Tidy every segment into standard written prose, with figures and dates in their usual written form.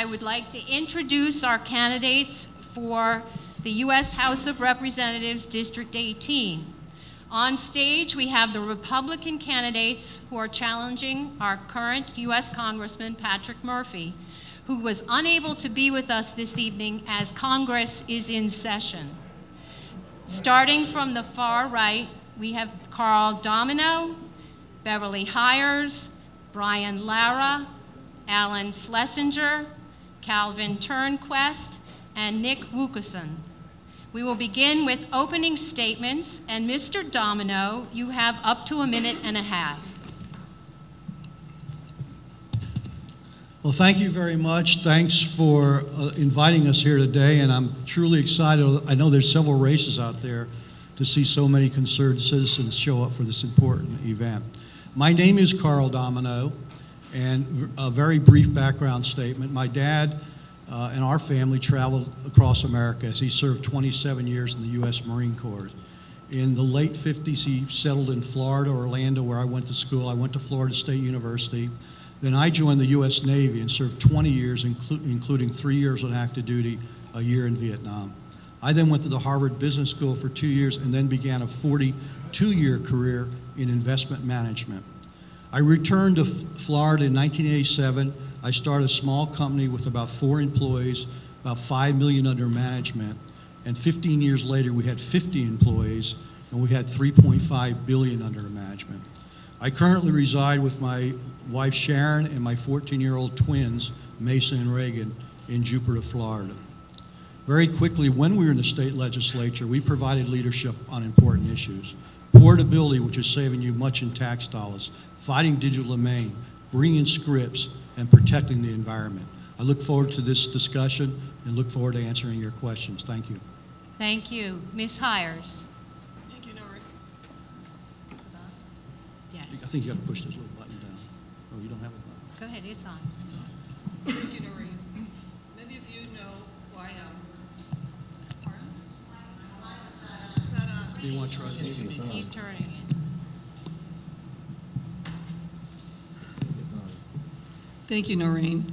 I would like to introduce our candidates for the U.S. House of Representatives, District 18. On stage, we have the Republican candidates who are challenging our current U.S. Congressman, Patrick Murphy, who was unable to be with us this evening as Congress is in session. Starting from the far right, we have Carl Domino, Beverly Hires, Brian Lara, Alan Schlesinger, Calvin Turnquest, and Nick Wukason. We will begin with opening statements, and Mr. Domino, you have up to 1.5 minutes. Well, thank you very much. Thanks for inviting us here today, and I'm truly excited. I know there's several races out there to see so many concerned citizens show up for this important event. My name is Carl Domino, and a very brief background statement. My dad and our family traveled across America as he served 27 years in the U.S. Marine Corps. In the late 50s, he settled in Florida, Orlando, where I went to school. I went to Florida State University. Then I joined the U.S. Navy and served 20 years, including 3 years on active duty, a year in Vietnam. I then went to the Harvard Business School for 2 years and then began a 42-year career in investment management. I returned to Florida in 1987. I started a small company with about 4 employees, about $5 million under management, and 15 years later we had 50 employees and we had $3.5 billion under management. I currently reside with my wife Sharon and my 14-year-old twins, Mason and Reagan, in Jupiter, Florida. Very quickly, when we were in the state legislature, we provided leadership on important issues. Portability, which is saving you much in tax dollars, fighting digital domain, bringing scripts, and protecting the environment. I look forward to this discussion and look forward to answering your questions. Thank you. Thank you. Ms. Hires. Thank you, Nori. Yes. I think you got to push this little button down. Oh, you don't have a button. Go ahead, it's on. It's on. Thank you, Nori. Many of you know who I am. Pardon? It's not on. Do you want to try this? He's turning it. Thank you, Noreen.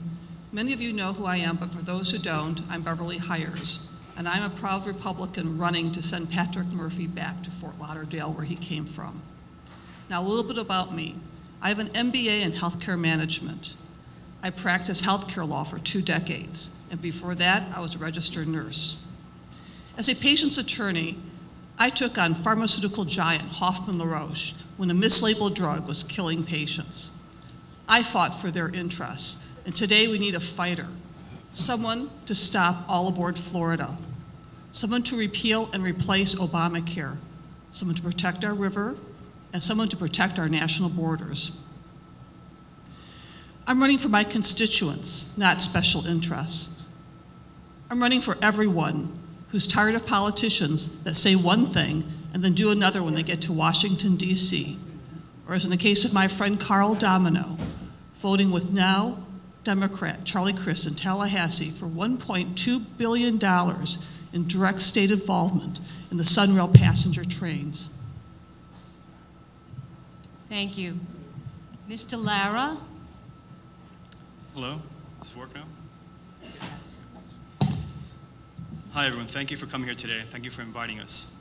Many of you know who I am, but for those who don't, I'm Beverly Hires, and I'm a proud Republican running to send Patrick Murphy back to Fort Lauderdale, where he came from. Now, a little bit about me. I have an MBA in healthcare management. I practiced healthcare law for 2 decades, and before that, I was a registered nurse. As a patient's attorney, I took on pharmaceutical giant Hoffman LaRoche when a mislabeled drug was killing patients. I fought for their interests, and today we need a fighter, someone to stop All Aboard Florida, someone to repeal and replace Obamacare, someone to protect our river, and someone to protect our national borders. I'm running for my constituents, not special interests. I'm running for everyone who's tired of politicians that say one thing and then do another when they get to Washington, D.C., or as in the case of my friend Carl Domino, voting with now Democrat Charlie Crist in Tallahassee for $1.2 billion in direct state involvement in the Sunrail passenger trains. Thank you. Mr. Lara. Hello, does this work now? Hi everyone, thank you for coming here today. Thank you for inviting us.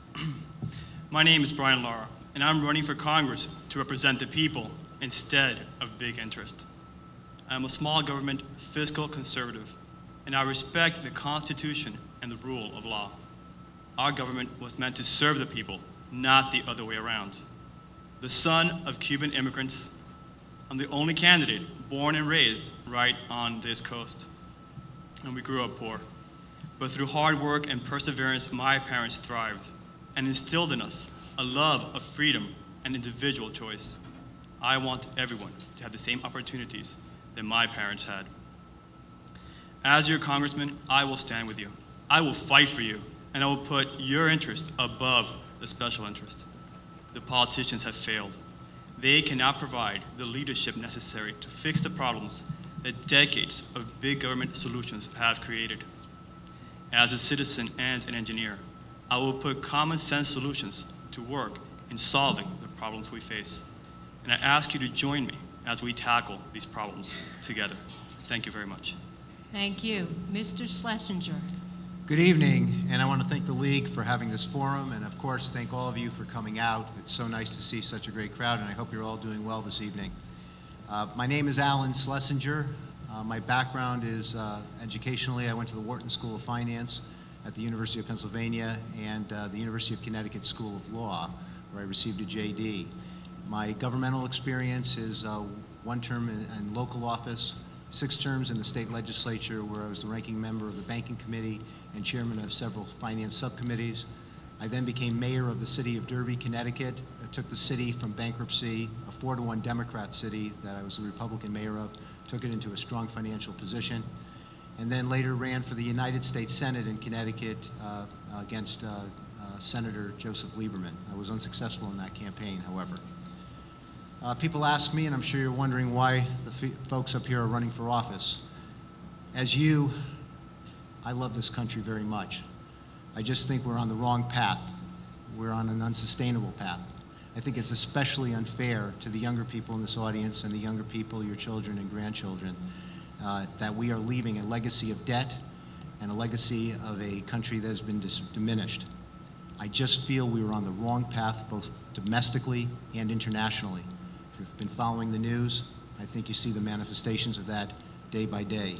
My name is Brian Lara, and I'm running for Congress to represent the people instead of big interest. I'm a small government fiscal conservative, and I respect the Constitution and the rule of law. Our government was meant to serve the people, not the other way around. The son of Cuban immigrants, I'm the only candidate born and raised right on this coast. And we grew up poor. But through hard work and perseverance, my parents thrived and instilled in us a love of freedom and individual choice. I want everyone to have the same opportunities that my parents had. As your congressman, I will stand with you. I will fight for you, and I will put your interest above the special interest. The politicians have failed. They cannot provide the leadership necessary to fix the problems that decades of big government solutions have created. As a citizen and an engineer, I will put common sense solutions to work in solving the problems we face. And I ask you to join me as we tackle these problems together. Thank you very much. Thank you. Mr. Schlesinger. Good evening, and I want to thank the League for having this forum, and of course, thank all of you for coming out. It's so nice to see such a great crowd, and I hope you're all doing well this evening. My name is Alan Schlesinger. My background is educationally, I went to the Wharton School of Finance at the University of Pennsylvania and the University of Connecticut School of Law, where I received a JD. My governmental experience is 1 term in local office, 6 terms in the state legislature, where I was the ranking member of the Banking Committee and chairman of several finance subcommittees. I then became mayor of the city of Derby, Connecticut. I took the city from bankruptcy, a 4-to-1 Democrat city that I was the Republican mayor of, took it into a strong financial position, and then later ran for the United States Senate in Connecticut against Senator Joseph Lieberman. I was unsuccessful in that campaign, however. People ask me, and I'm sure you're wondering why the folks up here are running for office. As you, I love this country very much. I just think we're on the wrong path. We're on an unsustainable path. I think it's especially unfair to the younger people in this audience and the younger people, your children and grandchildren, that we are leaving a legacy of debt and a legacy of a country that has been diminished. I just feel we were on the wrong path, both domestically and internationally. If you've been following the news, I think you see the manifestations of that day by day.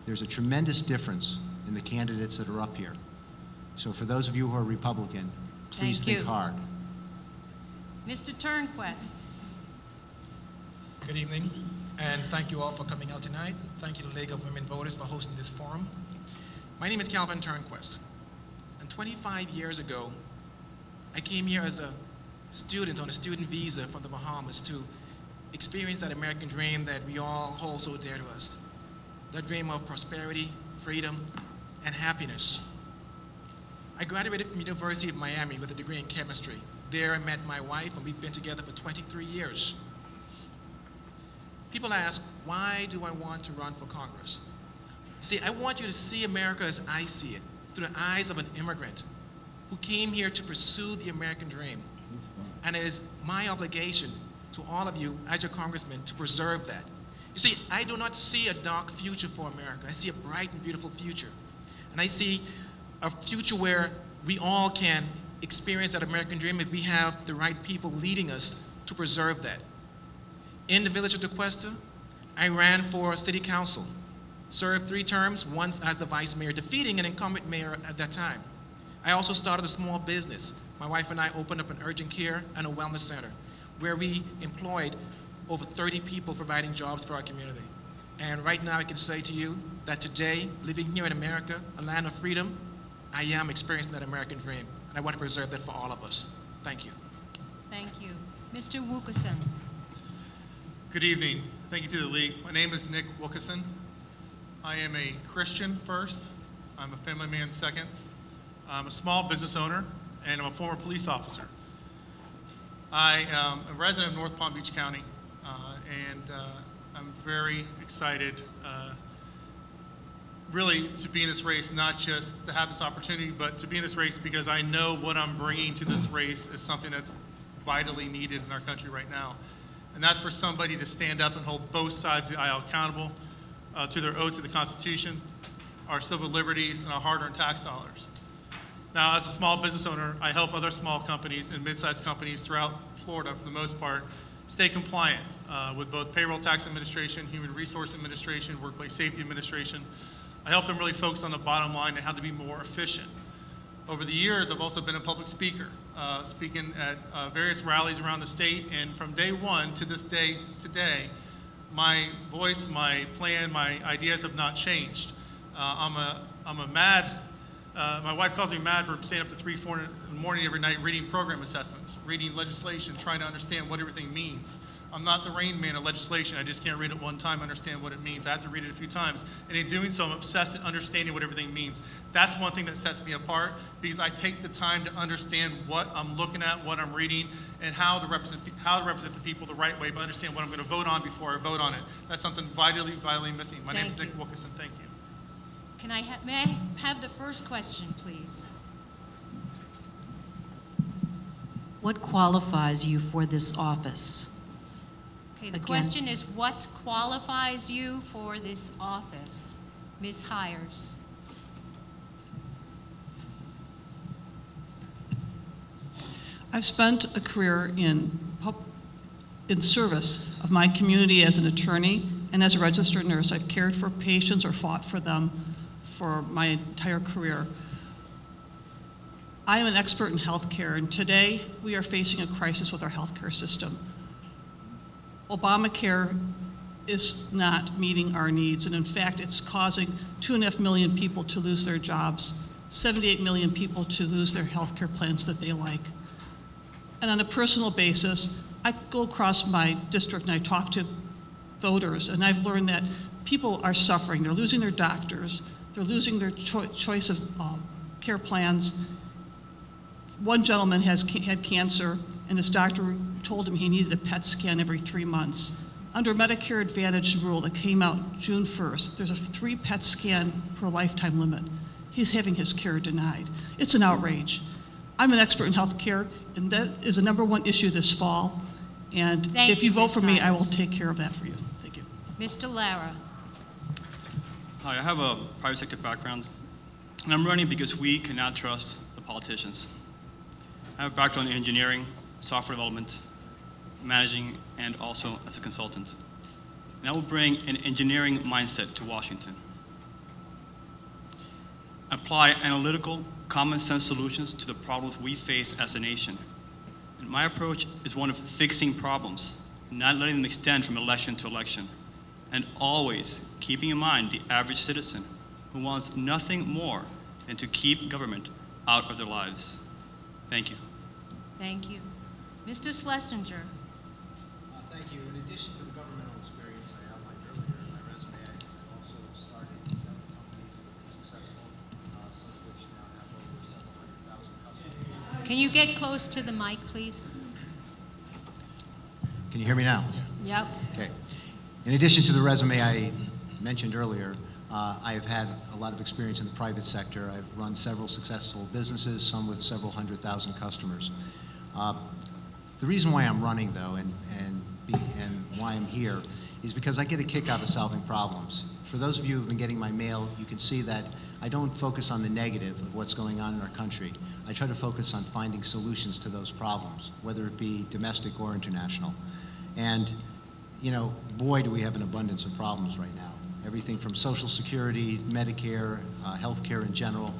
There's a tremendous difference in the candidates that are up here. So for those of you who are Republican, please think hard. Mr. Turnquest. Good evening, and thank you all for coming out tonight. Thank you to the League of Women Voters for hosting this forum. My name is Calvin Turnquest, and 25 years ago, I came here as a student on a student visa from the Bahamas to experience that American dream that we all hold so dear to us. That dream of prosperity, freedom, and happiness. I graduated from the University of Miami with a degree in chemistry. There I met my wife, and we've been together for 23 years. People ask, why do I want to run for Congress? See, I want you to see America as I see it, through the eyes of an immigrant who came here to pursue the American dream. And it is my obligation to all of you as your congressman to preserve that. You see, I do not see a dark future for America. I see a bright and beautiful future. And I see a future where we all can experience that American dream if we have the right people leading us to preserve that. In the village of DeQuesta, I ran for city council, served 3 terms, once as the vice mayor, defeating an incumbent mayor at that time. I also started a small business. My wife and I opened up an urgent care and a wellness center where we employed over 30 people providing jobs for our community. And right now I can say to you that today, living here in America, a land of freedom, I am experiencing that American dream. And I want to preserve that for all of us. Thank you. Thank you. Mr. Wilkerson. Good evening. Thank you to the League. My name is Nick Wilkerson. I am a Christian first. I'm a family man second. I'm a small business owner, and I'm a former police officer. I am a resident of North Palm Beach County, and I'm very excited really to be in this race, not just to have this opportunity, but to be in this race because I know what I'm bringing to this race is something that's vitally needed in our country right now. And that's for somebody to stand up and hold both sides of the aisle accountable to their oath to the Constitution, our civil liberties, and our hard-earned tax dollars. Now, as a small business owner, I help other small companies and mid-sized companies throughout Florida, for the most part, stay compliant with both payroll tax administration, human resource administration, workplace safety administration. I help them really focus on the bottom line and how to be more efficient. Over the years, I've also been a public speaker, speaking at various rallies around the state, and from day one to this day today, my voice, my plan, my ideas have not changed. I'm a mad, my wife calls me mad for staying up to 3, 4 in the morning every night reading program assessments, reading legislation, trying to understand what everything means. I'm not the Rain Man of legislation. I just can't read it one time and understand what it means. I have to read it a few times. And in doing so, I'm obsessed with understanding what everything means. That's one thing that sets me apart because I take the time to understand what I'm looking at, what I'm reading, and how to represent the people the right way, but understand what I'm going to vote on before I vote on it. That's something vitally, vitally missing. My name is Nick Wilkerson. Thank you. May I have the first question, please? What qualifies you for this office? Okay, the question is, what qualifies you for this office? Ms. Hires. I've spent a career in service of my community as an attorney and as a registered nurse. I've cared for patients or fought for them for my entire career. I am an expert in healthcare, and today we are facing a crisis with our healthcare system. Obamacare is not meeting our needs, and in fact, it's causing 2.5 million people to lose their jobs, 78 million people to lose their healthcare plans that they like. And on a personal basis, I go across my district and I talk to voters, and I've learned that people are suffering. They're losing their doctors, they're losing their choice of care plans. One gentleman had cancer, and his doctor told him he needed a PET scan every 3 months. Under Medicare Advantage rule that came out June 1st, there's a 3 PET scan per lifetime limit. He's having his care denied. It's an outrage. I'm an expert in health care, and that is the #1 issue this fall. And if you vote for me, I will take care of that for you. Thank you. Mr. Lara. Hi, I have a private sector background, and I'm running because we cannot trust the politicians. I have a background in engineering, software development, managing, and also as a consultant. And I will bring an engineering mindset to Washington. Apply analytical, common sense solutions to the problems we face as a nation. And my approach is one of fixing problems, not letting them extend from election to election, and always keeping in mind the average citizen who wants nothing more than to keep government out of their lives. Thank you. Thank you. Mr. Schlesinger. Thank you. In addition to the governmental experience I outlined earlier in my resume, I also started 7 companies that have been successful, some of which now have over several hundred thousand customers. Can you get close to the mic, please? Can you hear me now? Yep. Okay. In addition to the resume I mentioned earlier, I have had a lot of experience in the private sector. I've run several successful businesses, some with several 100,000 customers. The reason why I'm running, though, and why I'm here, is because I get a kick out of solving problems. For those of you who've been getting my mail, you can see that I don't focus on the negative of what's going on in our country. I try to focus on finding solutions to those problems, whether it be domestic or international. And, you know, boy, do we have an abundance of problems right now. Everything from Social Security, Medicare, healthcare in general,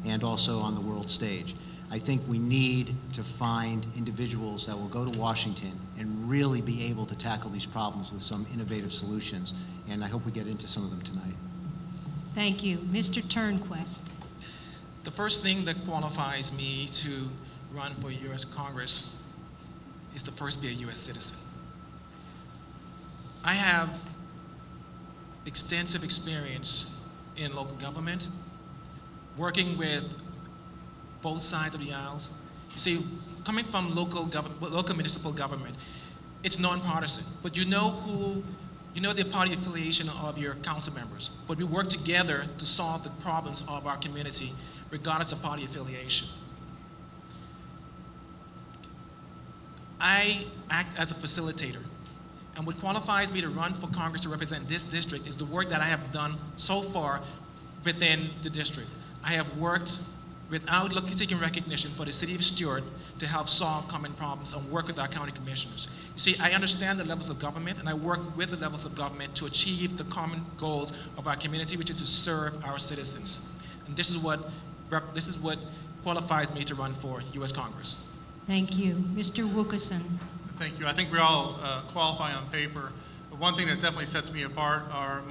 and also on the world stage. I think we need to find individuals that will go to Washington and really be able to tackle these problems with some innovative solutions, and I hope we get into some of them tonight. Thank you. Mr. Turnquist. The first thing that qualifies me to run for U.S. Congress is to first be a U.S. citizen. I have extensive experience in local government, working with both sides of the aisles. You see, coming from local municipal government, it's nonpartisan, but you know the party affiliation of your council members, but we work together to solve the problems of our community, regardless of party affiliation. I act as a facilitator, and what qualifies me to run for Congress to represent this district is the work that I have done so far within the district. I have worked without seeking recognition for the city of Stuart to help solve common problems and work with our county commissioners. You see, I understand the levels of government, and I work with the levels of government to achieve the common goals of our community, which is to serve our citizens. And this is what qualifies me to run for U.S. Congress. Thank you. Mr. Wilkerson. Thank you. I think we all qualify on paper. But one thing that definitely sets me apart are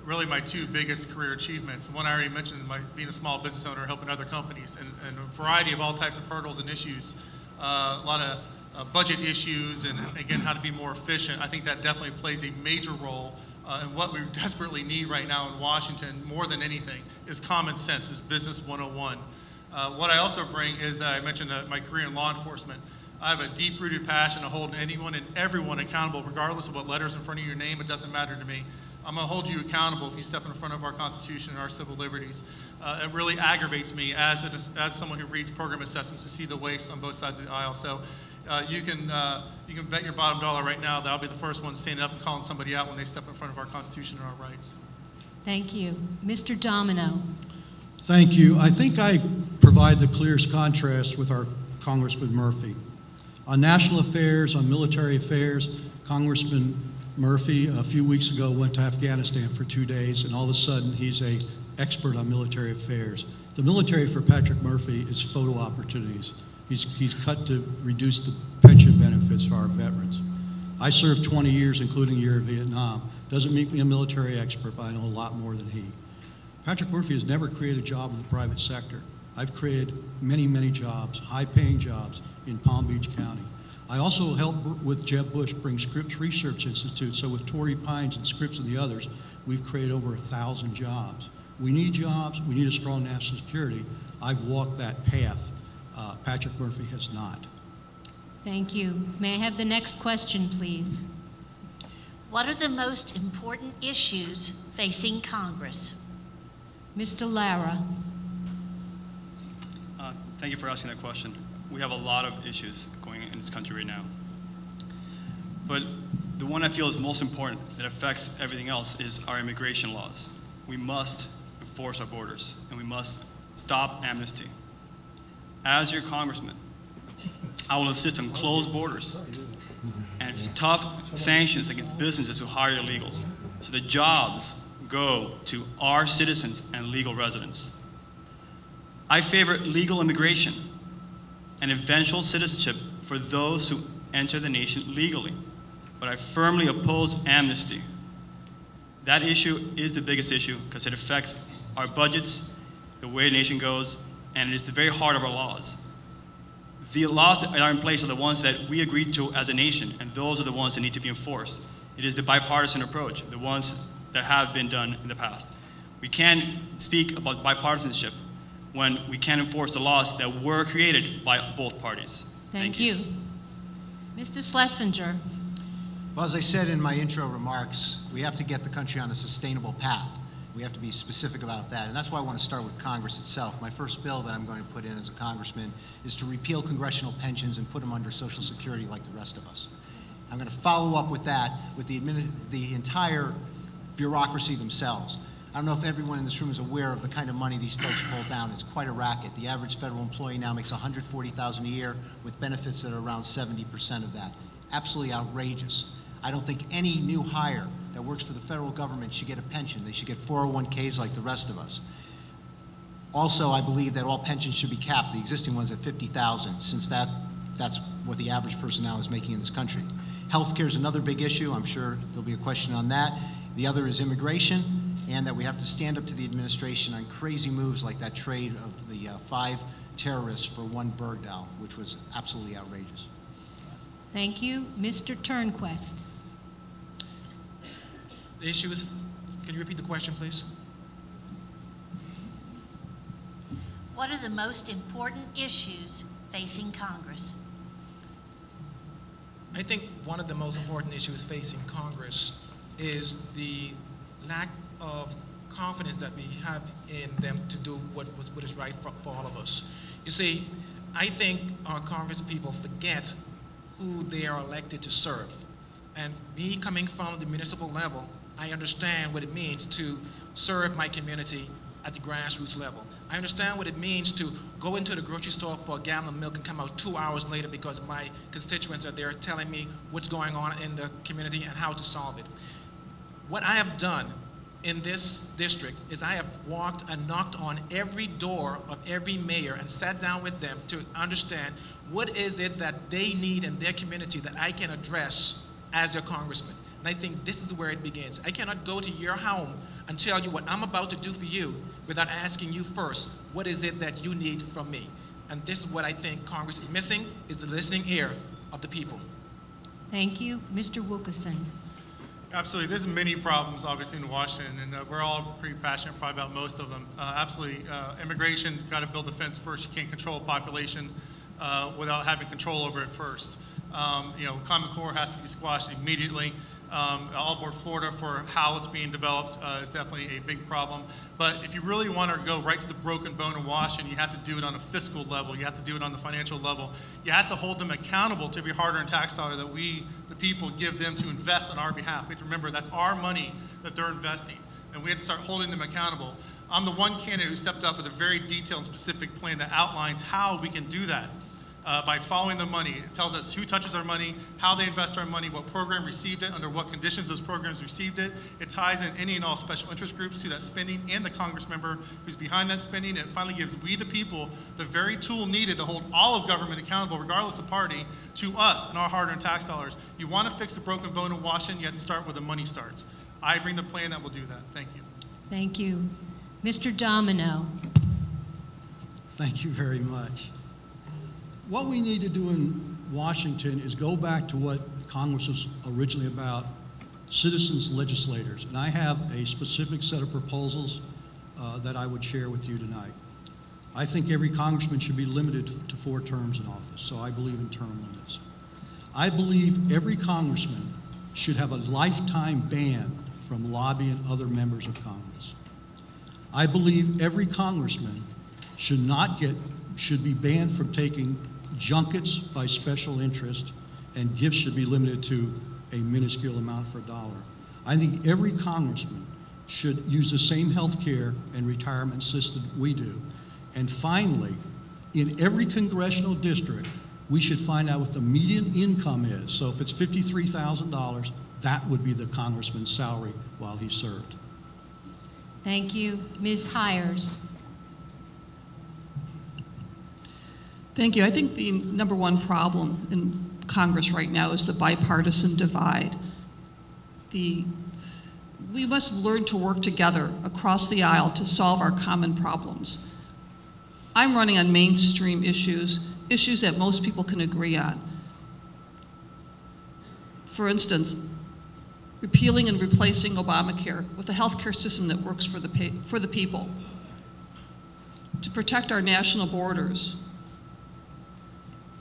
really my 2 biggest career achievements. One I already mentioned, being a small business owner, helping other companies, and a variety of all types of hurdles and issues. A lot of budget issues, and again, how to be more efficient. I think that definitely plays a major role in what we desperately need right now in Washington, more than anything, is common sense, is business 101. What I also bring is that I mentioned my career in law enforcement. I have a deep-rooted passion to hold anyone and everyone accountable, regardless of what letters in front of your name. It doesn't matter to me. I'm going to hold you accountable if you step in front of our Constitution and our civil liberties. It really aggravates me as someone who reads program assessments to see the waste on both sides of the aisle. So you can bet your bottom dollar right now that I'll be the first one standing up and calling somebody out when they step in front of our Constitution and our rights. Thank you. Mr. Domino. Thank you. I think I provide the clearest contrast with our Congressman Murphy. On national affairs, on military affairs, Congressman Murphy a few weeks ago went to Afghanistan for 2 days, and all of a sudden he's an expert on military affairs. The military for Patrick Murphy is photo opportunities. He's cut to reduce the pension benefits for our veterans. I served 20 years, including a year in Vietnam. Doesn't make me a military expert, but I know a lot more than he. Patrick Murphy has never created a job in the private sector. I've created many, many jobs, high-paying jobs in Palm Beach County. I also helped with Jeb Bush bring Scripps Research Institute, so with Torrey Pines and Scripps and the others, we've created over 1,000 jobs. We need jobs, we need a strong national security. I've walked that path. Patrick Murphy has not. Thank you. May I have the next question, please? What are the most important issues facing Congress? Mr. Lara. Thank you for asking that question. We have a lot of issues going in this country right now. But the one I feel is most important that affects everything else is our immigration laws. We must enforce our borders, and we must stop amnesty. As your congressman, I will insist on closed borders and tough sanctions against businesses who hire illegals, so the jobs go to our citizens and legal residents. I favor legal immigration and eventual citizenship for those who enter the nation legally, but I firmly oppose amnesty. That issue is the biggest issue because it affects our budgets, the way the nation goes, and it's the very heart of our laws. The laws that are in place are the ones that we agreed to as a nation, and those are the ones that need to be enforced. It is the bipartisan approach, the ones that have been done in the past. We can't speak about bipartisanship when we can't enforce the laws that were created by both parties. Thank you. Mr. Schlesinger. Well, as I said in my intro remarks, we have to get the country on a sustainable path. We have to be specific about that, and that's why I want to start with Congress itself. My first bill that I'm going to put in as a congressman is to repeal congressional pensions and put them under Social Security like the rest of us. I'm going to follow up with that with the entire bureaucracy themselves. I don't know if everyone in this room is aware of the kind of money these folks pull down. It's quite a racket. The average federal employee now makes $140,000 a year with benefits that are around 70% of that. Absolutely outrageous. I don't think any new hire that works for the federal government should get a pension. They should get 401ks like the rest of us. Also, I believe that all pensions should be capped, the existing ones at $50,000, since that's what the average person now is making in this country. Healthcare is another big issue. I'm sure there'll be a question on that. The other is immigration, and that we have to stand up to the administration on crazy moves like that trade of the 5 terrorists for 1 Bergdahl, which was absolutely outrageous. Thank you. Mr. Turnquist. The issue is, can you repeat the question, please? What are the most important issues facing Congress? I think one of the most important issues facing Congress is the lack of confidence that we have in them to do what is right for all of us. You see, I think our Congress people forget who they are elected to serve. And me coming from the municipal level, I understand what it means to serve my community at the grassroots level. I understand what it means to go into the grocery store for a gallon of milk and come out 2 hours later because my constituents are there telling me what's going on in the community and how to solve it. What I have done in this district is I have walked and knocked on every door of every mayor and sat down with them to understand what is it that they need in their community that I can address as their congressman. And I think this is where it begins. I cannot go to your home and tell you what I'm about to do for you without asking you first, what is it that you need from me? And this is what I think Congress is missing, is the listening ear of the people. Thank you. Mr. Wilkerson. Absolutely. There's many problems, obviously, in Washington, and we're all pretty passionate probably about most of them. Absolutely. Immigration, got to build a fence first. You can't control a population without having control over it first. Common Core has to be squashed immediately. All aboard Florida for how it's being developed is definitely a big problem. But if you really want to go right to the broken bone in Washington, you have to do it on a fiscal level. You have to do it on the financial level. You have to hold them accountable to every hard-earned tax dollar that we, the people, give them to invest on our behalf. We have to remember that's our money that they're investing. and we have to start holding them accountable. I'm the one candidate who stepped up with a very detailed and specific plan that outlines how we can do that. By following the money. It tells us who touches our money, how they invest our money, what program received it, under what conditions those programs received it. It ties in any and all special interest groups to that spending and the Congress member who's behind that spending. And it finally gives we the people the very tool needed to hold all of government accountable, regardless of party, to us and our hard-earned tax dollars. You want to fix the broken bone in Washington, you have to start where the money starts. I bring the plan that will do that. Thank you. Thank you. Mr. Domino. Thank you very much. What we need to do in Washington is go back to what Congress was originally about, citizens legislators. And I have a specific set of proposals that I would share with you tonight. I think every congressman should be limited to 4 terms in office, so I believe in term limits. I believe every congressman should have a lifetime ban from lobbying other members of Congress. I believe every congressman should be banned from taking junkets by special interest, and gifts should be limited to a minuscule amount for $1. I think every congressman should use the same health care and retirement system we do. And finally, in every congressional district, we should find out what the median income is. So if it's $53,000, that would be the congressman's salary while he served. Thank you. Ms. Hires. Thank you. I think the number one problem in Congress right now is the bipartisan divide. We must learn to work together across the aisle to solve our common problems. I'm running on mainstream issues that most people can agree on. For instance, repealing and replacing Obamacare with a health care system that works for the people, to protect our national borders,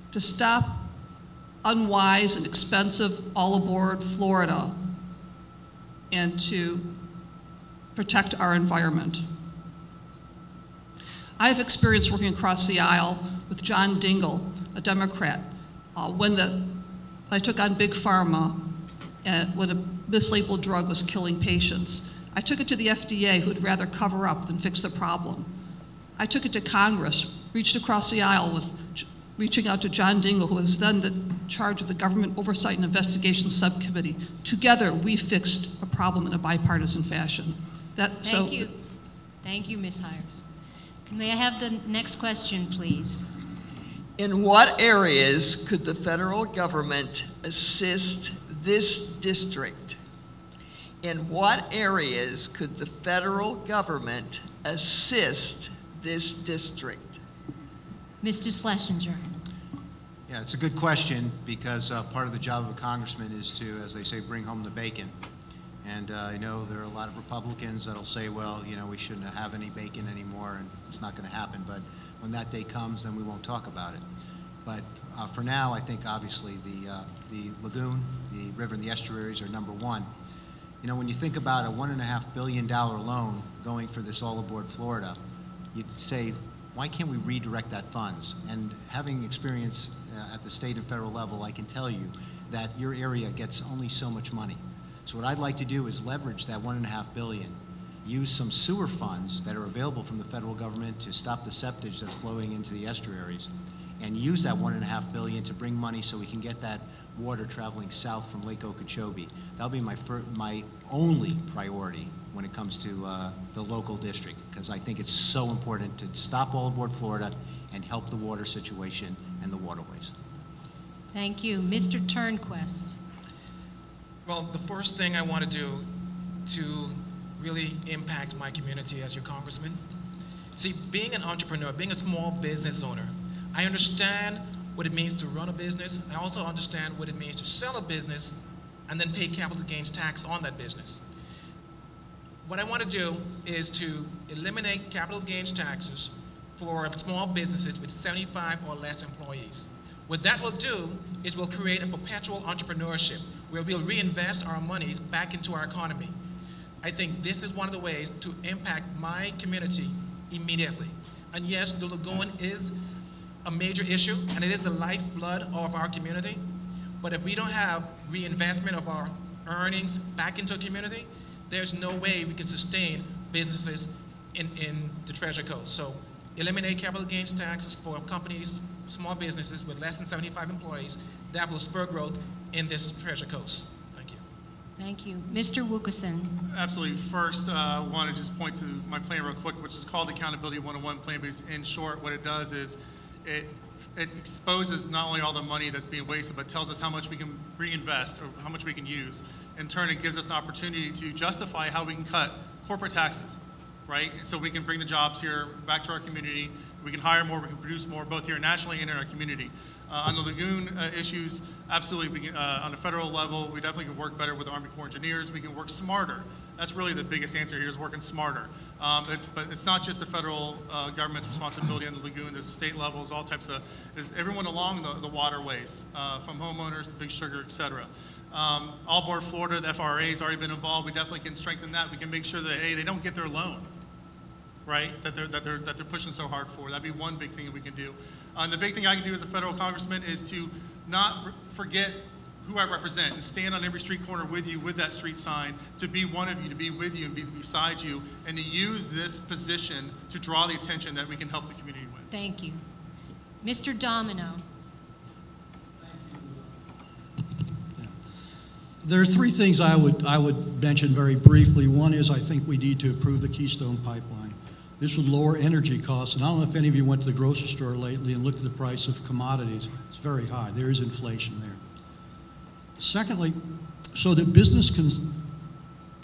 to stop unwise and expensive all-aboard Florida, and to protect our environment. I have experience working across the aisle with John Dingell, a Democrat, when I took on Big Pharma when a mislabeled drug was killing patients. I took it to the FDA, who'd rather cover up than fix the problem. I took it to Congress, reached across the aisle with reaching out to John Dingell, who was then the charge of the Government Oversight and Investigation Subcommittee. Together, we fixed a problem in a bipartisan fashion. Thank you. Thank you, Ms. Hires. May I have the next question, please? In what areas could the federal government assist this district? In what areas could the federal government assist this district? Mr. Schlesinger. Yeah, it's a good question because part of the job of a congressman is to, as they say, bring home the bacon. And I know there are a lot of Republicans that'll say, well, you know, we shouldn't have any bacon anymore and it's not going to happen. But when that day comes, then we won't talk about it. But for now, I think obviously the lagoon, the river, and the estuaries are number one. You know, when you think about a $1.5 billion loan going for this all aboard Florida, you'd say, why can't we redirect that funds? And having experience at the state and federal level, I can tell you that your area gets only so much money. So what I'd like to do is leverage that $1.5 billion, use some sewer funds that are available from the federal government to stop the septage that's flowing into the estuaries, and use that $1.5 billion to bring money so we can get that water traveling south from Lake Okeechobee. That'll be my only priority when it comes to the local district, because I think it's so important to stop all aboard Florida and help the water situation and the waterways. Thank you. Mr. Turnquist. Well, the first thing I want to do to really impact my community as your congressman, see, being an entrepreneur, being a small business owner, I understand what it means to run a business. I also understand what it means to sell a business and then pay capital gains tax on that business. What I want to do is to eliminate capital gains taxes for small businesses with 75 or less employees. What that will do is we'll create a perpetual entrepreneurship where we'll reinvest our monies back into our economy. I think this is one of the ways to impact my community immediately. And yes, the lagoon is a major issue, and it is the lifeblood of our community. But if we don't have reinvestment of our earnings back into a community, there's no way we can sustain businesses in the Treasure Coast. So eliminate capital gains taxes for companies, small businesses with less than 75 employees. That will spur growth in this Treasure Coast. Thank you. Thank you. Mr. Wilkerson. Absolutely. First, I want to just point to my plan real quick, which is called Accountability 101 Plan. Because in short, what it does is it exposes not only all the money that's being wasted, but tells us how much we can reinvest or how much we can use. In turn, it gives us an opportunity to justify how we can cut corporate taxes, right? So we can bring the jobs here back to our community. We can hire more, we can produce more, both here nationally and in our community. On the lagoon issues, absolutely, we can, on a federal level, we definitely can work better with the Army Corps of Engineers. We can work smarter. That's really the biggest answer here, is working smarter. But it's not just the federal government's responsibility on the lagoon. There's state levels, all types of, everyone along the waterways, from homeowners to Big Sugar, et cetera. All Aboard Florida, the FRA has already been involved. We definitely can strengthen that. We can make sure that, hey, they don't get their loan, right? That they're pushing so hard for. That'd be one big thing that we can do. And the big thing I can do as a federal congressman is to not forget who I represent and stand on every street corner with you with that street sign, to be one of you, to be with you and be beside you, and to use this position to draw the attention that we can help the community with. Thank you. Mr. Domino. There are three things I would mention very briefly. One is I think we need to approve the Keystone Pipeline. This would lower energy costs, and I don't know if any of you went to the grocery store lately and looked at the price of commodities. It's very high. There is inflation there. Secondly, so that business can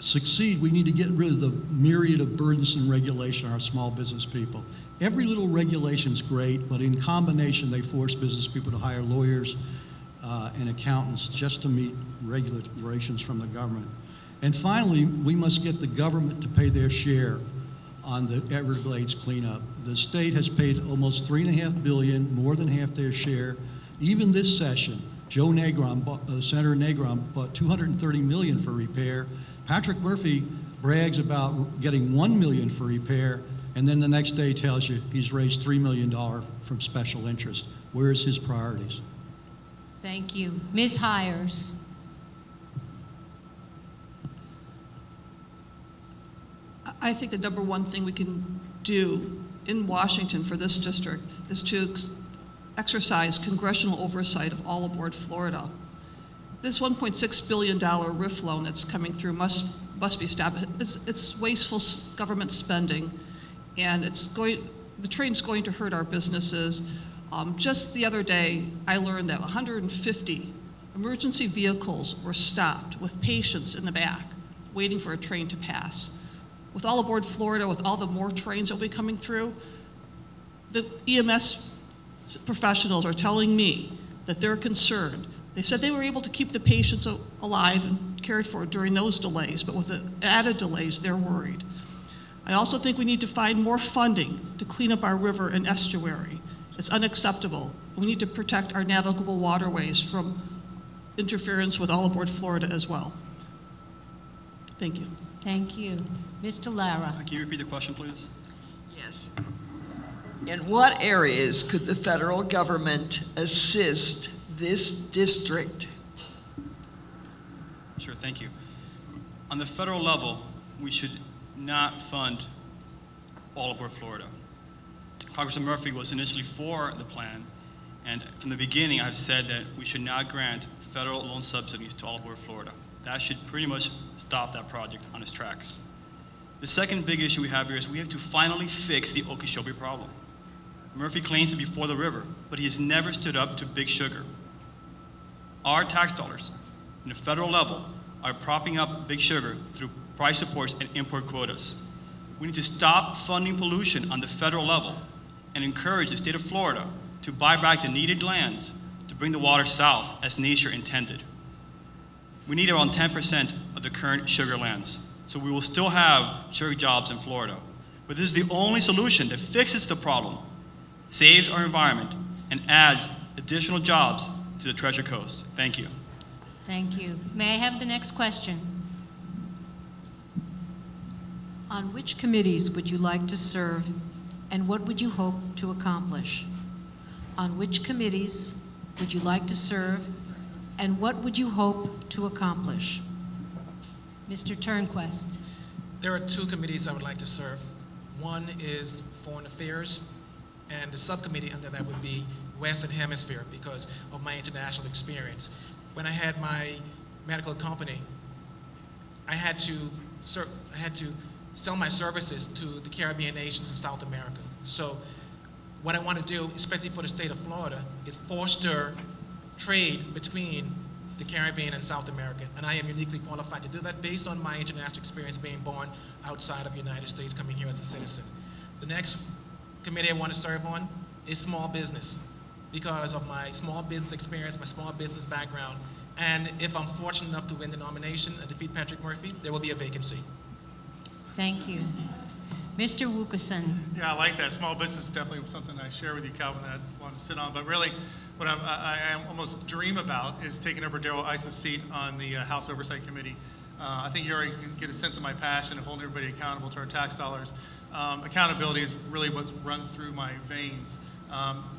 succeed, we need to get rid of the myriad of burdensome regulation on our small business people. Every little regulation is great, but in combination, they force business people to hire lawyers and accountants just to meet regulations from the government. And finally, we must get the government to pay their share on the Everglades cleanup. The state has paid almost $3.5 billion, more than half their share. Even this session, Senator Negron bought $230 million for repair. Patrick Murphy brags about getting $1 million for repair, and then the next day tells you he's raised $3 million from special interest. Where's his priorities? Thank you. Ms. Hires. I think the number one thing we can do in Washington for this district is to exercise congressional oversight of all aboard Florida. This $1.6 billion RIF loan that's coming through must be stopped. It's wasteful government spending, and the train's going to hurt our businesses. Just the other day, I learned that 150 emergency vehicles were stopped with patients in the back, waiting for a train to pass. With all aboard Florida, with all the more trains that will be coming through, the EMS professionals are telling me that they're concerned. They said they were able to keep the patients alive and cared for during those delays, but with the added delays, they're worried. I also think we need to find more funding to clean up our river and estuary. It's unacceptable. We need to protect our navigable waterways from interference with all aboard Florida as well. Thank you. Thank you. Mr. Lara. Can you repeat the question, please? Yes. In what areas could the federal government assist this district? Sure, thank you. On the federal level, we should not fund all aboard Florida. Congressman Murphy was initially for the plan, and from the beginning I've said that we should not grant federal loan subsidies to all aboard Florida. That should pretty much stop that project on its tracks. The second big issue we have here is we have to finally fix the Okeechobee problem. Murphy claims to be for the river, but he has never stood up to Big Sugar. Our tax dollars, in the federal level, are propping up Big Sugar through price supports and import quotas. We need to stop funding pollution on the federal level and encourage the state of Florida to buy back the needed lands to bring the water south as nature intended. We need around 10% of the current sugar lands, so we will still have sugar jobs in Florida. But this is the only solution that fixes the problem, saves our environment, and adds additional jobs to the Treasure Coast. Thank you. Thank you. May I have the next question? On which committees would you like to serve, and what would you hope to accomplish? On which committees would you like to serve, and what would you hope to accomplish? Mr. Turnquest. There are two committees I would like to serve. One is Foreign Affairs, and the subcommittee under that would be Western Hemisphere because of my international experience. When I had my medical company, I had to sell my services to the Caribbean nations in South America. So what I want to do, especially for the state of Florida, is foster trade between the Caribbean and South America. And I am uniquely qualified to do that based on my international experience being born outside of the United States, coming here as a citizen. The next committee I want to serve on is small business because of my small business experience, my small business background. And if I'm fortunate enough to win the nomination and defeat Patrick Murphy, there will be a vacancy. Thank you. Mr. Wukason. Yeah, I like that. Small business is definitely something I share with you, Calvin, that I want to sit on. But really, what I almost dream about is taking over Darrell Issa's seat on the House Oversight Committee. I think you already get a sense of my passion of holding everybody accountable to our tax dollars. Accountability is really what runs through my veins.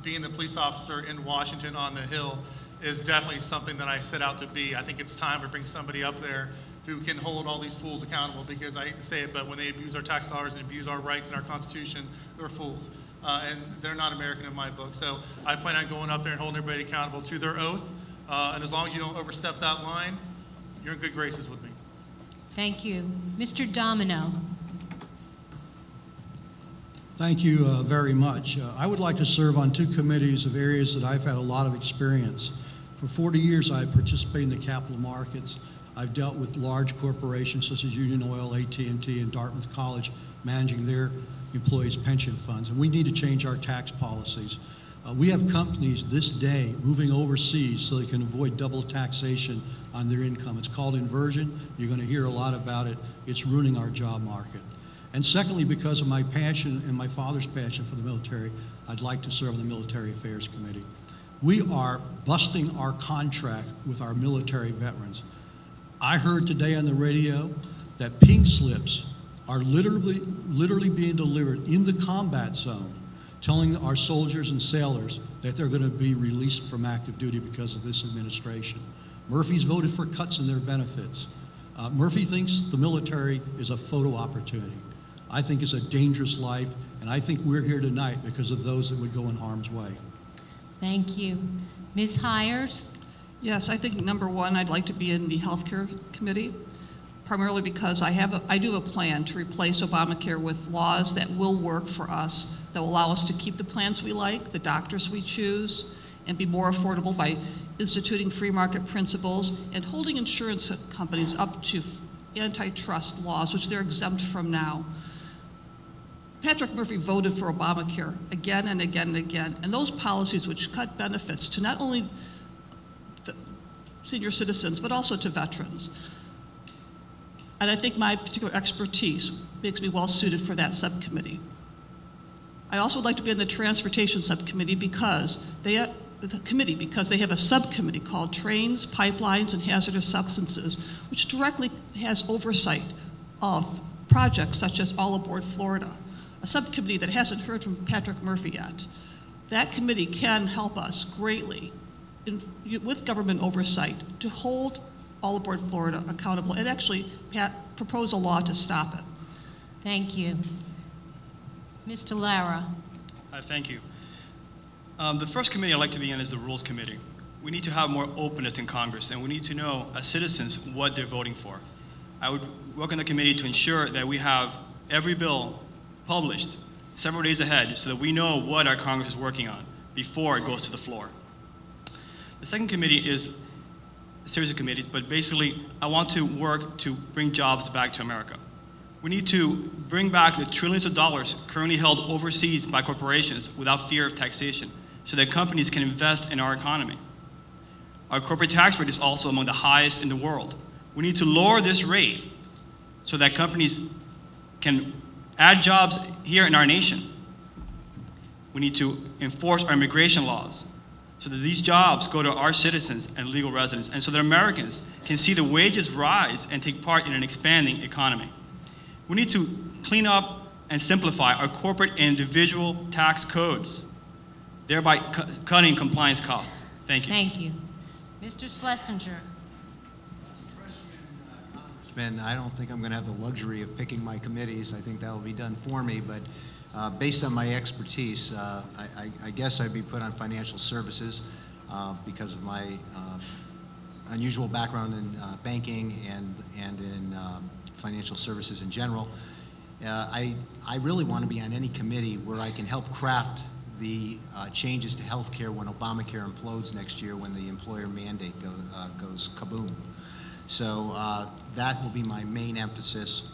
Being the police officer in Washington on the Hill is definitely something that I set out to be. I think it's time to bring somebody up there who can hold all these fools accountable, because I hate to say it, but when they abuse our tax dollars and abuse our rights and our Constitution, they're fools. And they're not American in my book. So I plan on going up there and holding everybody accountable to their oath. And as long as you don't overstep that line, you're in good graces with me. Thank you. Mr. Domino. Thank you very much. I would like to serve on two committees of areas that I've had a lot of experience. For 40 years, I've participated in the capital markets. I've dealt with large corporations such as Union Oil, AT&T, and Dartmouth College, managing their employees' pension funds. And we need to change our tax policies. We have companies this day moving overseas so they can avoid double taxation on their income. It's called inversion. You're going to hear a lot about it. It's ruining our job market. And secondly, because of my passion and my father's passion for the military, I'd like to serve on the Military Affairs Committee. We are busting our contract with our military veterans. I heard today on the radio that pink slips are literally being delivered in the combat zone, telling our soldiers and sailors that they're going to be released from active duty because of this administration. Murphy's voted for cuts in their benefits. Murphy thinks the military is a photo opportunity. I think it's a dangerous life, and I think we're here tonight because of those that would go in harm's way. Thank you. Ms. Hires? Yes, I think number one, I'd like to be in the Healthcare Committee, primarily because I do have a plan to replace Obamacare with laws that will work for us, that will allow us to keep the plans we like, the doctors we choose, and be more affordable by instituting free market principles and holding insurance companies up to antitrust laws, which they're exempt from now. Patrick Murphy voted for Obamacare again and again and again, and those policies which cut benefits to not only senior citizens, but also to veterans. And I think my particular expertise makes me well suited for that subcommittee. I also would like to be in the Transportation Subcommittee because they have a subcommittee called Trains, Pipelines, and Hazardous Substances, which directly has oversight of projects such as All Aboard Florida, a subcommittee that hasn't heard from Patrick Murphy yet. That committee can help us greatly with government oversight to hold All Aboard Florida accountable and actually propose a law to stop it. Thank you. Mr. Lara. Thank you. The first committee I'd like to be in is the Rules Committee. We need to have more openness in Congress, and we need to know as citizens what they're voting for. I would work on the committee to ensure that we have every bill published several days ahead so that we know what our Congress is working on before it goes to the floor. The second committee is a series of committees, but basically I want to work to bring jobs back to America. We need to bring back the trillions of dollars currently held overseas by corporations without fear of taxation so that companies can invest in our economy. Our corporate tax rate is also among the highest in the world. We need to lower this rate so that companies can add jobs here in our nation. We need to enforce our immigration laws so that these jobs go to our citizens and legal residents, and so that Americans can see the wages rise and take part in an expanding economy. We need to clean up and simplify our corporate and individual tax codes, thereby cutting compliance costs. Thank you. Thank you. Mr. Schlesinger. As a freshman in Congress I don't think I'm going to have the luxury of picking my committees. I think that will be done for me, but based on my expertise, I guess I'd be put on financial services because of my unusual background in banking and in financial services in general. I really want to be on any committee where I can help craft the changes to health care when Obamacare implodes next year, when the employer mandate goes kaboom. So that will be my main emphasis,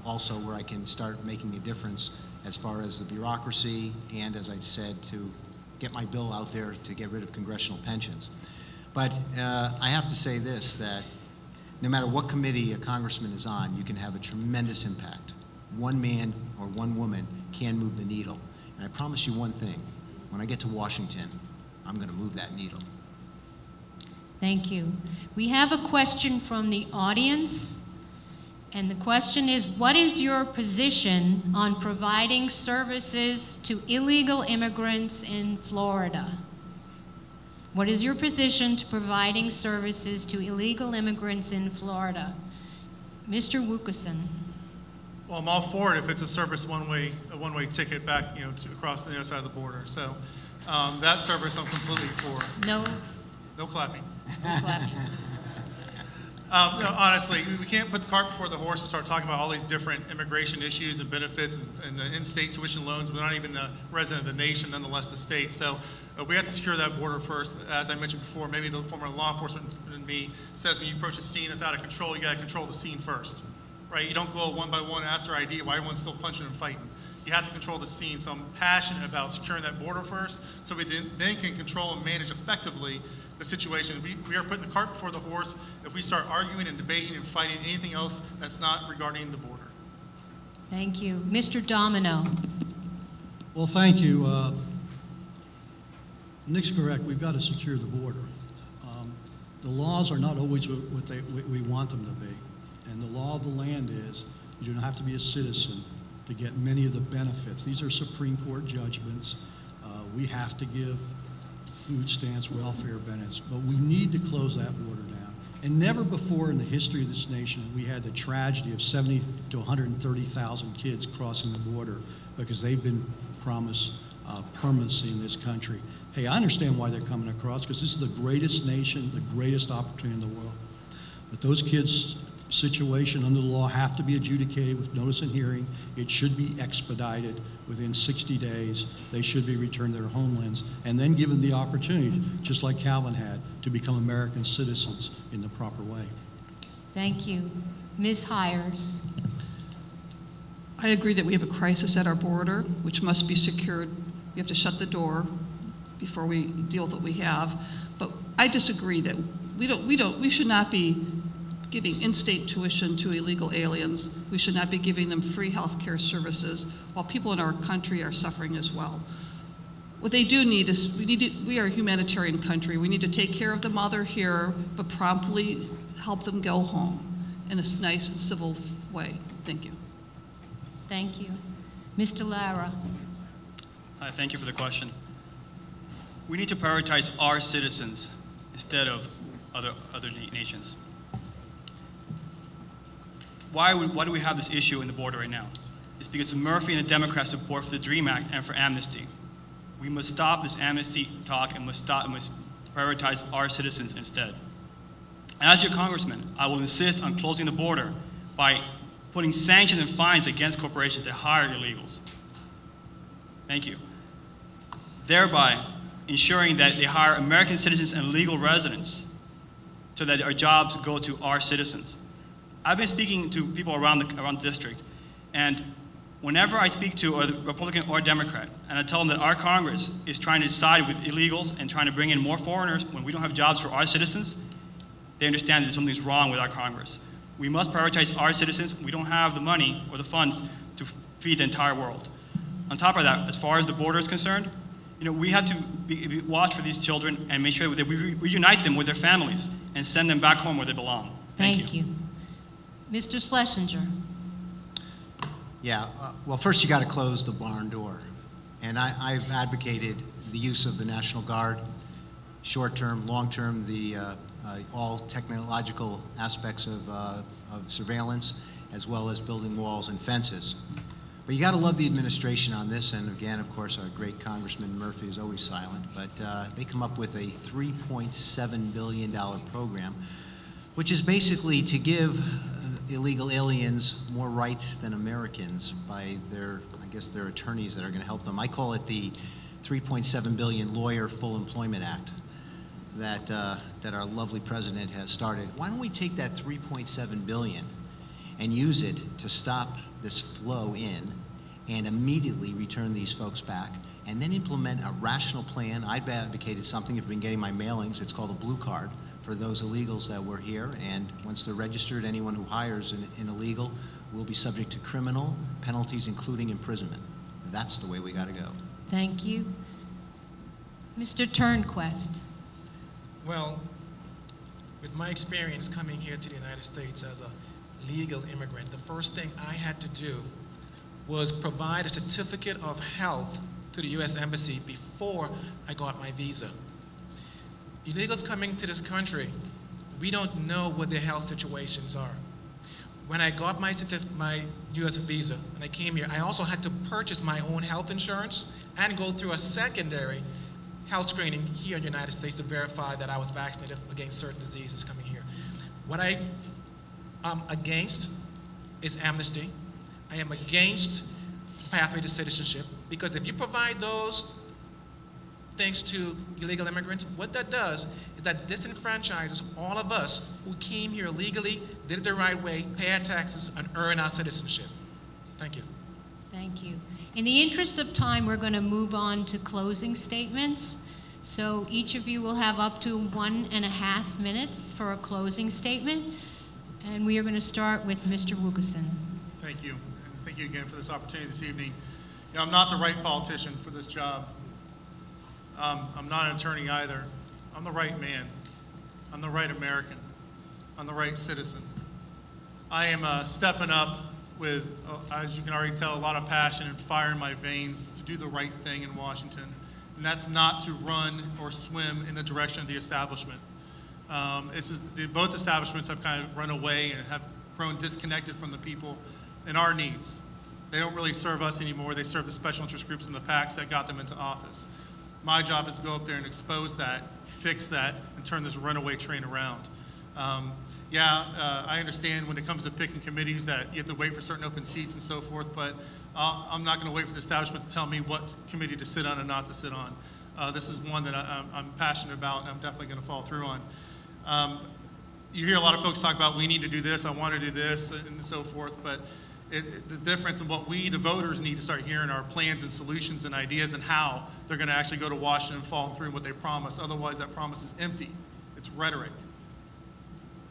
also where I can start making a difference as far as the bureaucracy and, as I said, to get my bill out there to get rid of congressional pensions. But I have to say this, that no matter what committee a congressman is on, you can have a tremendous impact. One man or one woman can move the needle. And I promise you one thing, when I get to Washington, I'm going to move that needle. Thank you. We have a question from the audience, and the question is, what is your position on providing services to illegal immigrants in Florida? What is your position to providing services to illegal immigrants in Florida? Mr. Wukason. Well, I'm all for it if it's a service a one-way ticket back, to across the other side of the border. So that service I'm completely for. No. No clapping. No clapping. Honestly, we can't put the cart before the horse and start talking about all these different immigration issues and benefits and in-state tuition loans. We're not even a resident of the nation, nonetheless the state. So we have to secure that border first. As I mentioned before, maybe the former law enforcement in me says when you approach a scene that's out of control, you got to control the scene first. Right? You don't go one by one and ask their ID while everyone's still punching and fighting. You have to control the scene. So I'm passionate about securing that border first so we then can control and manage effectively the situation. We are putting the cart before the horse if we start arguing and debating and fighting anything else that's not regarding the border. Thank you. Mr. Domino. Well, thank you. Nick's correct. We've got to secure the border. The laws are not always what we want them to be. And the law of the land is you don't have to be a citizen to get many of the benefits. These are Supreme Court judgments. We have to give food stamps, welfare benefits, but we need to close that border down. And never before in the history of this nation have we had the tragedy of 70 to 130,000 kids crossing the border because they've been promised permanency in this country. Hey, I understand why they're coming across, because this is the greatest nation, the greatest opportunity in the world. But those kids' situation under the law have to be adjudicated with notice and hearing. It should be expedited within 60 days. They should be returned to their homelands and then given the opportunity, just like Calvin had, to become American citizens in the proper way. Thank you. Ms. Hires. I agree that we have a crisis at our border, which must be secured. We have to shut the door before we deal with what we have. But I disagree that we should not be giving in-state tuition to illegal aliens. We should not be giving them free health care services while people in our country are suffering as well. What they do need is, we are a humanitarian country. We need to take care of them while they're here, but promptly help them go home in a nice and civil way. Thank you. Thank you. Mr. Lara. Hi, thank you for the question. We need to prioritize our citizens instead of other nations. Why do we have this issue in the border right now? It's because Murphy and the Democrats support for the DREAM Act and for amnesty. We must stop this amnesty talk and must prioritize our citizens instead. And as your congressman, I will insist on closing the border by putting sanctions and fines against corporations that hire illegals. Thank you. Thereby ensuring that they hire American citizens and legal residents so that our jobs go to our citizens. I've been speaking to people around the district, and whenever I speak to a Republican or a Democrat, and I tell them that our Congress is trying to side with illegals and trying to bring in more foreigners when we don't have jobs for our citizens, they understand that something's wrong with our Congress. We must prioritize our citizens. We don't have the money or the funds to feed the entire world. On top of that, as far as the border is concerned, we have to watch for these children and make sure that we reunite them with their families and send them back home where they belong. Thank you. Mr. Schlesinger. Yeah, well, first you got to close the barn door. And I've advocated the use of the National Guard, short-term, long-term, the all technological aspects of surveillance, as well as building walls and fences. But you got to love the administration on this, and again, of course, our great Congressman Murphy is always silent, but they come up with a $3.7 billion program, which is basically to give illegal aliens more rights than Americans by their, I guess, their attorneys that are going to help them. I call it the $3.7 billion Lawyer Full Employment Act that our lovely president has started. Why don't we take that $3.7 billion and use it to stop this flow in and immediately return these folks back, and then implement a rational plan. I've advocated something, I've been getting my mailings, it's called a blue card for those illegals that were here, and once they're registered, anyone who hires an illegal will be subject to criminal penalties, including imprisonment. That's the way we got to go. Thank you. Mr. Turnquest. Well, with my experience coming here to the United States as a legal immigrant, the first thing I had to do was provide a certificate of health to the U.S. Embassy before I got my visa. Illegals coming to this country, we don't know what their health situations are. When I got my U.S. visa and I came here, I also had to purchase my own health insurance and go through a secondary health screening here in the United States to verify that I was vaccinated against certain diseases coming here. What I am against is amnesty. I am against pathway to citizenship, because if you provide those things to illegal immigrants, what that does is that disenfranchises all of us who came here legally, did it the right way, pay our taxes, and earn our citizenship. Thank you. Thank you. In the interest of time, we're going to move on to closing statements. So each of you will have up to 1.5 minutes for a closing statement. And we are going to start with Mr. Wugeson. Thank you. And thank you again for this opportunity this evening. You know, I'm not the right politician for this job. I'm not an attorney either. I'm the right man. I'm the right American. I'm the right citizen. I am stepping up with, as you can already tell, a lot of passion and fire in my veins to do the right thing in Washington. And that's not to run or swim in the direction of the establishment. Both establishments have kind of run away and have grown disconnected from the people and our needs. They don't really serve us anymore. They serve the special interest groups and the PACs that got them into office. My job is to go up there and expose that, fix that, and turn this runaway train around. I understand when it comes to picking committees that you have to wait for certain open seats and so forth, but I'm not going to wait for the establishment to tell me what committee to sit on and not to sit on. This is one that I'm passionate about and I'm definitely going to follow through on. You hear a lot of folks talk about we need to do this, I want to do this, and so forth, but the difference in what we, the voters, need to start hearing are plans and solutions and ideas and how they're going to actually go to Washington and follow through what they promise. Otherwise, that promise is empty. It's rhetoric.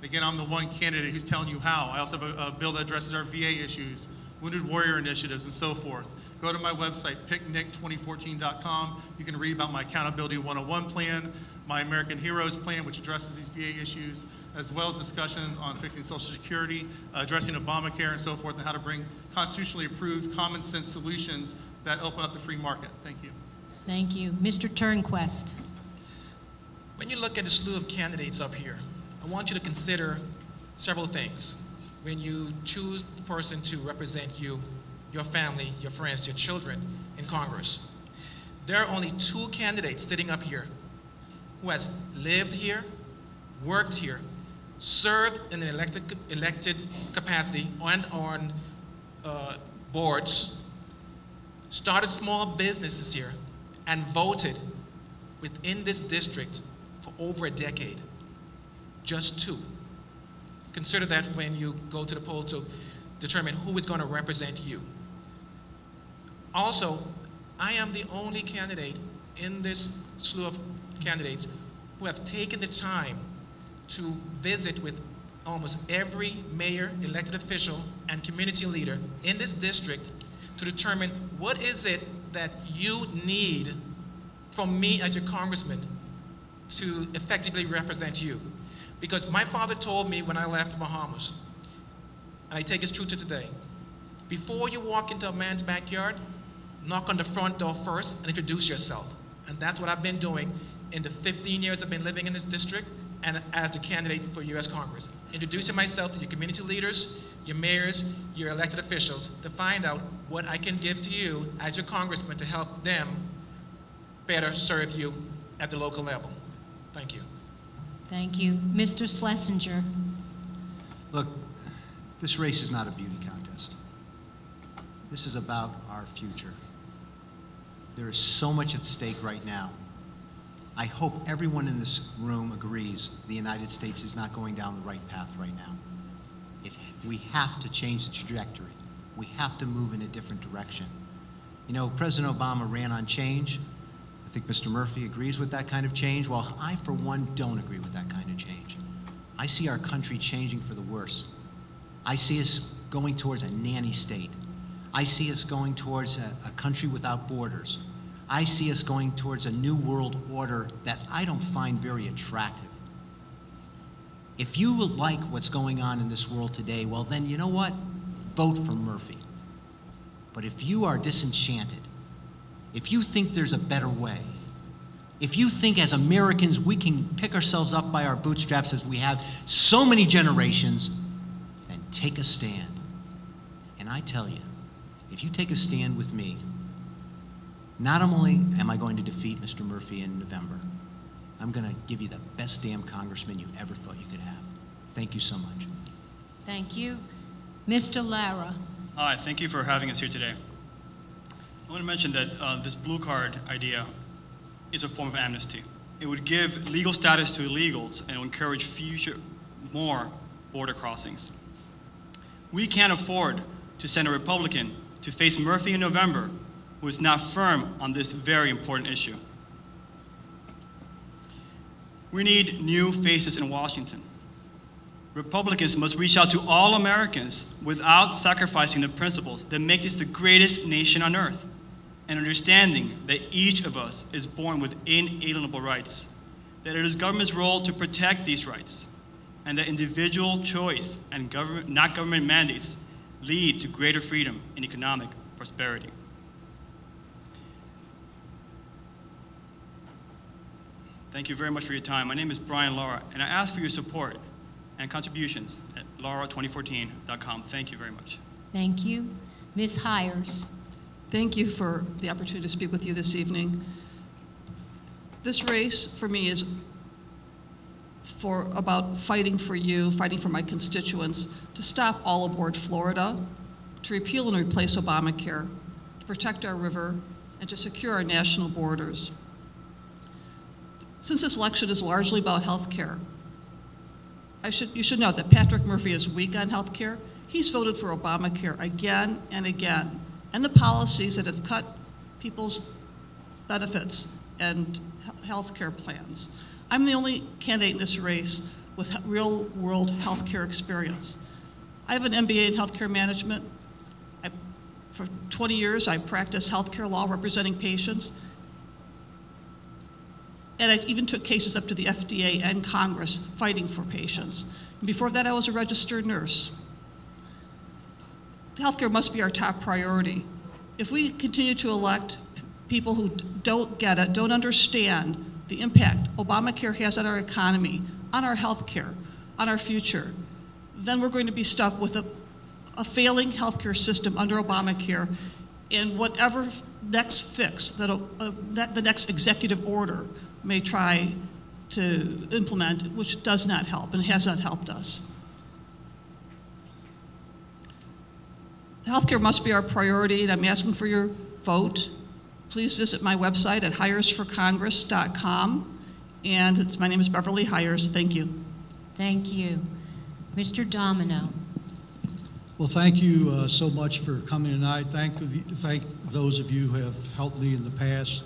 Again, I'm the one candidate who's telling you how. I also have a bill that addresses our VA issues, Wounded Warrior initiatives, and so forth. Go to my website, picnic2014.com. You can read about my Accountability 101 plan, my American Heroes plan, which addresses these VA issues, as well as discussions on fixing Social Security, addressing Obamacare, and so forth, and how to bring constitutionally approved, common sense solutions that open up the free market. Thank you. Thank you. Mr. Turnquest. When you look at the slew of candidates up here, I want you to consider several things when you choose the person to represent you, your family, your friends, your children in Congress. There are only 2 candidates sitting up here who has lived here, worked here, served in an elected capacity and on boards, started small businesses here, and voted within this district for over a decade. Just 2. Consider that when you go to the poll to determine who is going to represent you. Also, I am the only candidate in this slew of candidates who have taken the time to visit with almost every mayor, elected official, and community leader in this district to determine what is it that you need from me as your congressman to effectively represent you. Because my father told me when I left the Bahamas, and I take his truth to today, before you walk into a man's backyard, knock on the front door first and introduce yourself. And that's what I've been doing in the 15 years I've been living in this district and as the candidate for U.S. Congress, introducing myself to your community leaders, your mayors, your elected officials, to find out what I can give to you as your congressman to help them better serve you at the local level. Thank you. Thank you. Mr. Schlesinger. Look, this race is not a beauty contest. This is about our future. There is so much at stake right now. I hope everyone in this room agrees the United States is not going down the right path right now. We have to change the trajectory. We have to move in a different direction. You know, President Obama ran on change. I think Mr. Murphy agrees with that kind of change. Well, I, for one, don't agree with that kind of change. I see our country changing for the worse. I see us going towards a nanny state. I see us going towards a country without borders. I see us going towards a new world order that I don't find very attractive. If you like what's going on in this world today, well then, you know what? Vote for Murphy. But if you are disenchanted, if you think there's a better way, if you think as Americans we can pick ourselves up by our bootstraps as we have so many generations, then take a stand. And I tell you, if you take a stand with me, not only am I going to defeat Mr. Murphy in November, I'm going to give you the best damn congressman you ever thought you could have. Thank you so much. Thank you. Mr. Lara. Hi, thank you for having us here today. I want to mention that this blue card idea is a form of amnesty. It would give legal status to illegals and encourage more border crossings. We can't afford to send a Republican to face Murphy in November who is not firm on this very important issue. We need new faces in Washington. Republicans must reach out to all Americans without sacrificing the principles that make this the greatest nation on earth, and understanding that each of us is born with inalienable rights, that it is government's role to protect these rights, and that individual choice and not government mandates lead to greater freedom and economic prosperity. Thank you very much for your time. My name is Brian Lara, and I ask for your support and contributions at lara2014.com. Thank you very much. Thank you. Ms. Hires. Thank you for the opportunity to speak with you this evening. This race for me is about fighting for you, fighting for my constituents, to stop all aboard Florida, to repeal and replace Obamacare, to protect our river, and to secure our national borders. Since this election is largely about health care, you should know that Patrick Murphy is weak on health care. He's voted for Obamacare again and again, and the policies that have cut people's benefits and health care plans. I'm the only candidate in this race with real-world health care experience. I have an MBA in healthcare management. For 20 years, I practiced healthcare law representing patients. And I even took cases up to the FDA and Congress fighting for patients. And before that, I was a registered nurse. Healthcare must be our top priority. If we continue to elect people who don't get it, don't understand the impact Obamacare has on our economy, on our healthcare, on our future, then we're going to be stuck with a failing healthcare system under Obamacare, and whatever next fix that the next executive order may try to implement, which does not help and has not helped us. Healthcare must be our priority, and I'm asking for your vote. Please visit my website at hiresforcongress.com, and my name is Beverly Hires. Thank you. Thank you. Mr. Domino. Well, thank you so much for coming tonight. Thank those of you who have helped me in the past.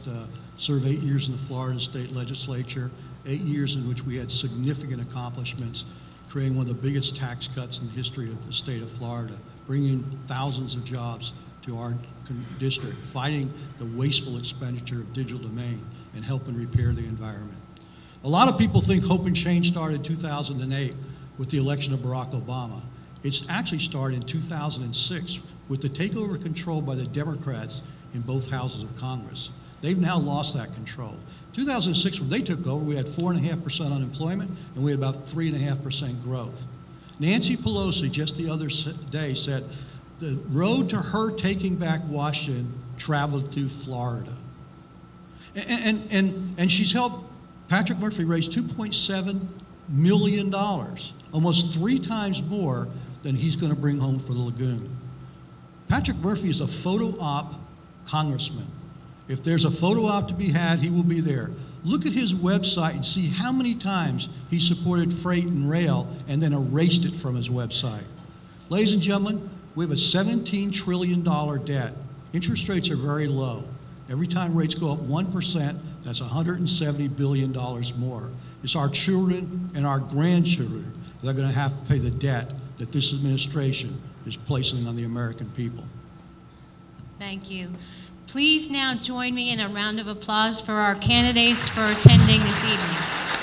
Served 8 years in the Florida State Legislature, 8 years in which we had significant accomplishments, creating one of the biggest tax cuts in the history of the state of Florida, bringing thousands of jobs to our district, fighting the wasteful expenditure of digital domain, and helping repair the environment. A lot of people think hope and change started in 2008 with the election of Barack Obama. It's actually started in 2006 with the takeover control by the Democrats in both houses of Congress. They've now lost that control. 2006, when they took over, we had 4.5% unemployment, and we had about 3.5% growth. Nancy Pelosi just the other day said the road to her taking back Washington traveled through Florida. And she's helped Patrick Murphy raise $2.7 million, almost 3 times more than he's going to bring home for the lagoon. Patrick Murphy is a photo op congressman. If there's a photo op to be had, he will be there. Look at his website and see how many times he supported freight and rail and then erased it from his website. Ladies and gentlemen, we have a $17 trillion debt. Interest rates are very low. Every time rates go up 1%, that's $170 billion more. It's our children and our grandchildren that are going to have to pay the debt that this administration is placing on the American people. Thank you. Please now join me in a round of applause for our candidates for attending this evening.